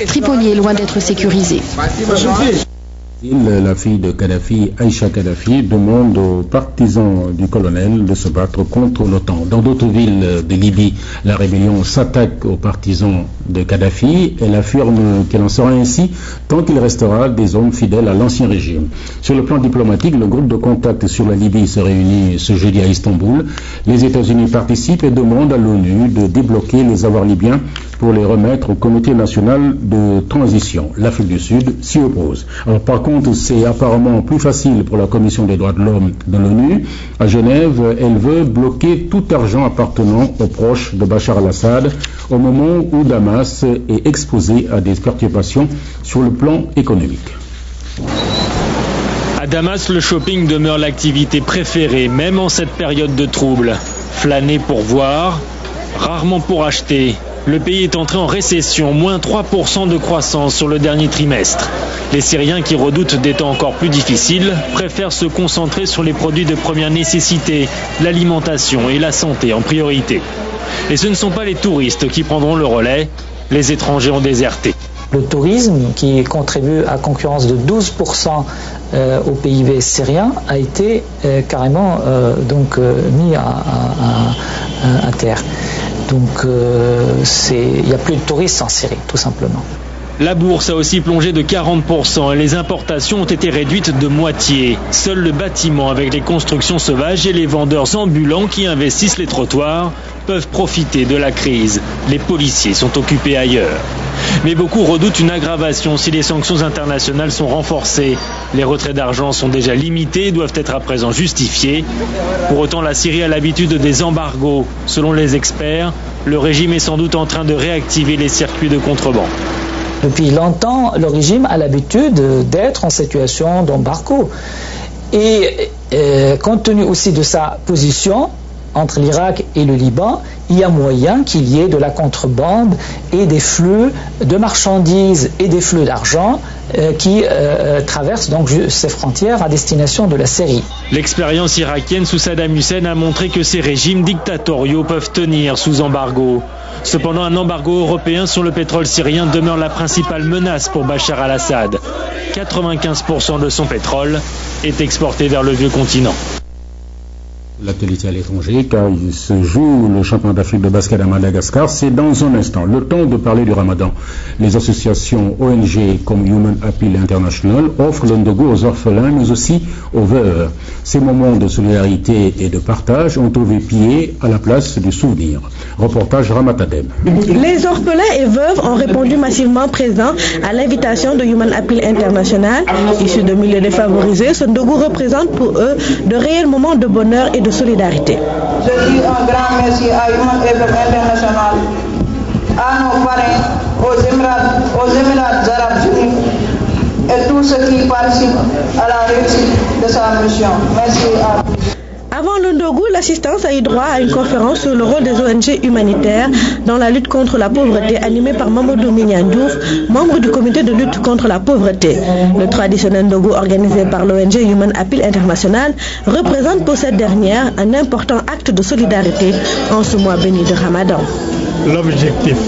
Tripoli est loin d'être sécurisée. La fille de Kadhafi, Aïcha Kadhafi, demande aux partisans du colonel de se battre contre l'OTAN. Dans d'autres villes de Libye, la rébellion s'attaque aux partisans de Kadhafi. Elle affirme qu'elle en sera ainsi tant qu'il restera des hommes fidèles à l'ancien régime. Sur le plan diplomatique, le groupe de contact sur la Libye se réunit ce jeudi à Istanbul. Les États-Unis participent et demandent à l'ONU de débloquer les avoirs libyens pour les remettre au Comité national de transition. L'Afrique du Sud s'y oppose. Alors par contre, c'est apparemment plus facile pour la Commission des droits de l'homme de l'ONU. À Genève, elle veut bloquer tout argent appartenant aux proches de Bachar al-Assad au moment où Damas est exposé à des perturbations sur le plan économique. À Damas, le shopping demeure l'activité préférée, même en cette période de trouble. Flâner pour voir, rarement pour acheter. Le pays est entré en récession, moins 3% de croissance sur le dernier trimestre. Les Syriens qui redoutent des temps encore plus difficiles préfèrent se concentrer sur les produits de première nécessité, l'alimentation et la santé en priorité. Et ce ne sont pas les touristes qui prendront le relais, les étrangers ont déserté. Le tourisme, qui contribue à concurrence de 12% au PIB syrien, a été carrément mis à terre. Donc il n'y a plus de touristes en Syrie, tout simplement. La bourse a aussi plongé de 40% et les importations ont été réduites de moitié. Seul le bâtiment avec les constructions sauvages et les vendeurs ambulants qui investissent les trottoirs peuvent profiter de la crise. Les policiers sont occupés ailleurs. Mais beaucoup redoutent une aggravation si les sanctions internationales sont renforcées. Les retraits d'argent sont déjà limités et doivent être à présent justifiés. Pour autant, la Syrie a l'habitude des embargos. Selon les experts, le régime est sans doute en train de réactiver les circuits de contrebande. Depuis longtemps, le régime a l'habitude d'être en situation d'embargo. Et compte tenu aussi de sa position entre l'Irak et le Liban, il y a moyen qu'il y ait de la contrebande et des flux de marchandises et des flux d'argent qui traversent donc ces frontières à destination de la Syrie. L'expérience irakienne sous Saddam Hussein a montré que ces régimes dictatoriaux peuvent tenir sous embargo. Cependant, un embargo européen sur le pétrole syrien demeure la principale menace pour Bachar al-Assad. 95% de son pétrole est exporté vers le vieux continent. L'actualité à l'étranger, car il se joue le championnat d'Afrique de basket à Madagascar, c'est dans un instant. Le temps de parler du Ramadan. Les associations ONG comme Human Appeal International offrent le ndogo aux orphelins, mais aussi aux veuves. Ces moments de solidarité et de partage ont trouvé pied à la place du souvenir. Reportage Ramatadem. Les orphelins et veuves ont répondu massivement présents à l'invitation de Human Appeal International. Issus de milieux défavorisés, ce ndogo représente pour eux de réels moments de bonheur et de solidarité. Je dis un grand merci à Human Appeal International, à nos parrains, aux Émirats arabes unis et tous ceux qui participent à la réussite de sa mission. Merci à vous. Avant le ndogo, l'assistance a eu droit à une conférence sur le rôle des ONG humanitaires dans la lutte contre la pauvreté animée par Mamadou Mignandiouf, membre du comité de lutte contre la pauvreté. Le traditionnel ndogo organisé par l'ONG Human Appeal International représente pour cette dernière un important acte de solidarité en ce mois béni de Ramadan. L'objectif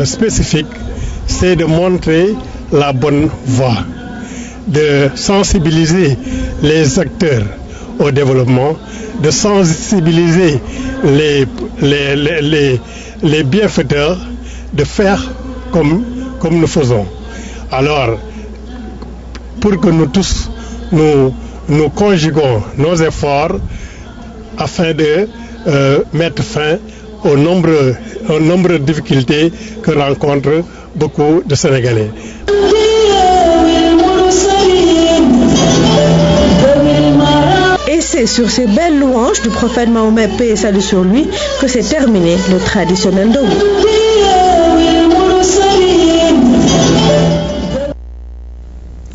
spécifique, c'est de montrer la bonne voie, de sensibiliser les acteurs au développement, de sensibiliser les bienfaiteurs, de faire comme nous faisons. Alors, pour que nous tous, nous conjuguons nos efforts afin de mettre fin aux nombreuses difficultés que rencontrent beaucoup de Sénégalais. Et c'est sur ces belles louanges du prophète Mahomet, paix et salut sur lui, que s'est terminé le traditionnel ndogo.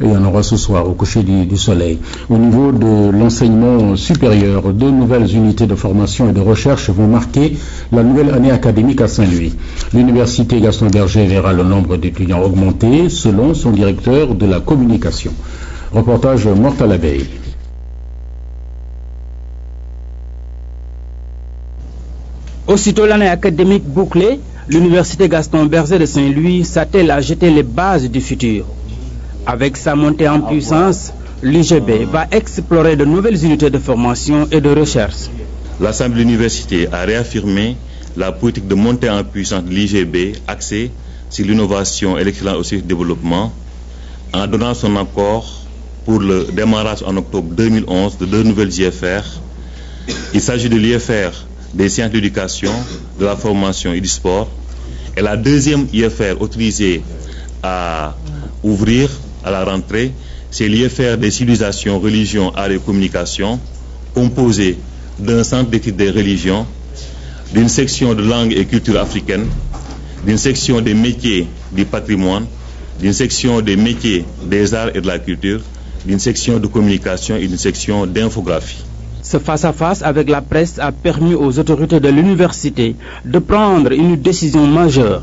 Il y en aura ce soir au coucher du soleil. Au niveau de l'enseignement supérieur, 2 nouvelles unités de formation et de recherche vont marquer la nouvelle année académique à Saint-Louis. L'université Gaston Berger verra le nombre d'étudiants augmenter selon son directeur de la communication. Reportage Mortal Abeille. Aussitôt l'année académique bouclée, l'Université Gaston Berger de Saint-Louis s'attelle à jeter les bases du futur. Avec sa montée en puissance, l'UGB va explorer de nouvelles unités de formation et de recherche. L'Assemblée de l'Université a réaffirmé la politique de montée en puissance de l'IGB axée sur l'innovation et l'excellence au service du développement en donnant son accord pour le démarrage en octobre 2011 de 2 nouvelles IFR. Il s'agit de l'IFR des sciences de l'éducation, de la formation et du sport. Et la deuxième IFR autorisée à ouvrir à la rentrée, c'est l'IFR des civilisations, religions, arts et communications, composé d'un centre d'études des religions, d'une section de langue et culture africaine, d'une section des métiers du patrimoine, d'une section des métiers des arts et de la culture, d'une section de communication et d'une section d'infographie. Ce face-à-face avec la presse a permis aux autorités de l'université de prendre une décision majeure,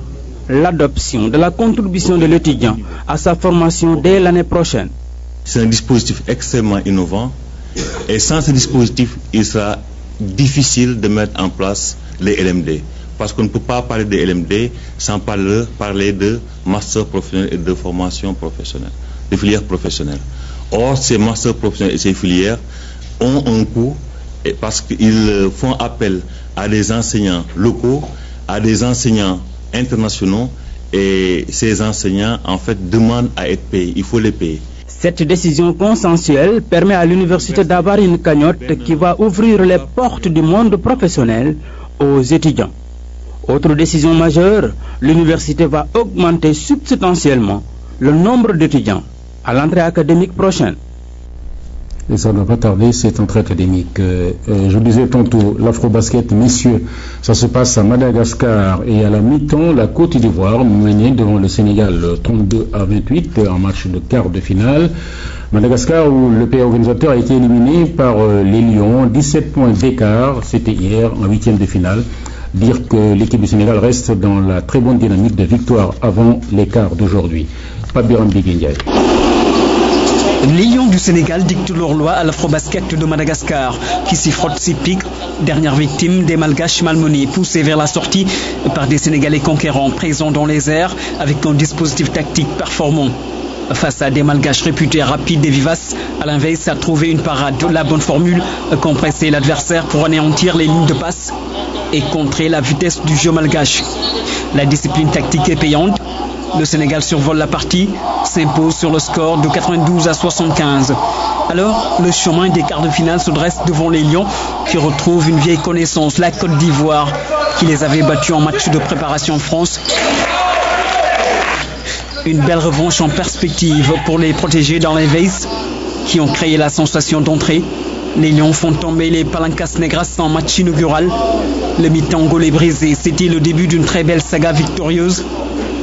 l'adoption de la contribution de l'étudiant à sa formation dès l'année prochaine. C'est un dispositif extrêmement innovant et sans ce dispositif, il sera difficile de mettre en place les LMD. Parce qu'on ne peut pas parler de LMD sans parler de master professionnel et de formation professionnelle, de filières professionnelles. Or, ces masters professionnels et ces filières ont un coût parce qu'ils font appel à des enseignants locaux, à des enseignants internationaux et ces enseignants en fait demandent à être payés, il faut les payer. Cette décision consensuelle permet à l'université d'avoir une cagnotte qui va ouvrir les portes du monde professionnel aux étudiants. Autre décision majeure, l'université va augmenter substantiellement le nombre d'étudiants à l'entrée académique prochaine. Et ça ne va pas tarder, cette entrée académique. Je disais tantôt, l'Afrobasket, messieurs, ça se passe à Madagascar et à la mi-temps, la Côte d'Ivoire menée devant le Sénégal 32-28 en match de quart de finale. Madagascar, où le pays organisateur a été éliminé par les Lions, 17 points d'écart, c'était hier en 8e de finale. Dire que l'équipe du Sénégal reste dans la très bonne dynamique de victoire avant l'écart d'aujourd'hui. Pabiram Biguindiaï. Les Lions du Sénégal dictent leur loi à l'Afrobasket de Madagascar, qui s'y frotte ses pics, dernière victime des Malgaches malmenés, poussés vers la sortie par des Sénégalais conquérants, présents dans les airs avec un dispositif tactique performant. Face à des Malgaches réputés rapides et vivaces, Alain Weiss a trouvé une parade, la bonne formule, compresser l'adversaire pour anéantir les lignes de passe et contrer la vitesse du jeu malgache. La discipline tactique est payante. Le Sénégal survole la partie, s'impose sur le score de 92-75. Alors, le chemin des quarts de finale se dresse devant les Lions qui retrouvent une vieille connaissance, la Côte d'Ivoire, qui les avait battus en match de préparation en France. Une belle revanche en perspective pour les protégés dans les Weiss qui ont créé la sensation d'entrée. Les Lions font tomber les Palancas Negras en match inaugural. Le mi-temps gaulé brisé, c'était le début d'une très belle saga victorieuse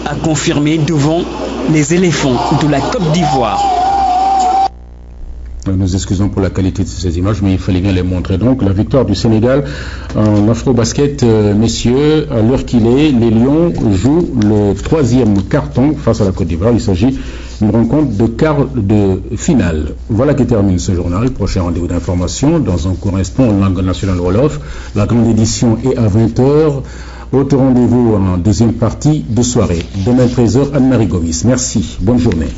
à confirmer devant les éléphants de la Côte d'Ivoire. Nous excusons pour la qualité de ces images, mais il fallait bien les montrer. Donc, la victoire du Sénégal en afro-basket, messieurs, à l'heure qu'il est, les Lions jouent le 3e carton face à la Côte d'Ivoire. Il s'agit d'une rencontre de quart de finale. Voilà qui termine ce journal. Prochain rendez-vous d'information dans un court instant en langue nationale Wolof. La grande édition est à 20h. Autre rendez-vous en deuxième partie de soirée. Demain 13h, Anne-Marie Gomis. Merci. Bonne journée.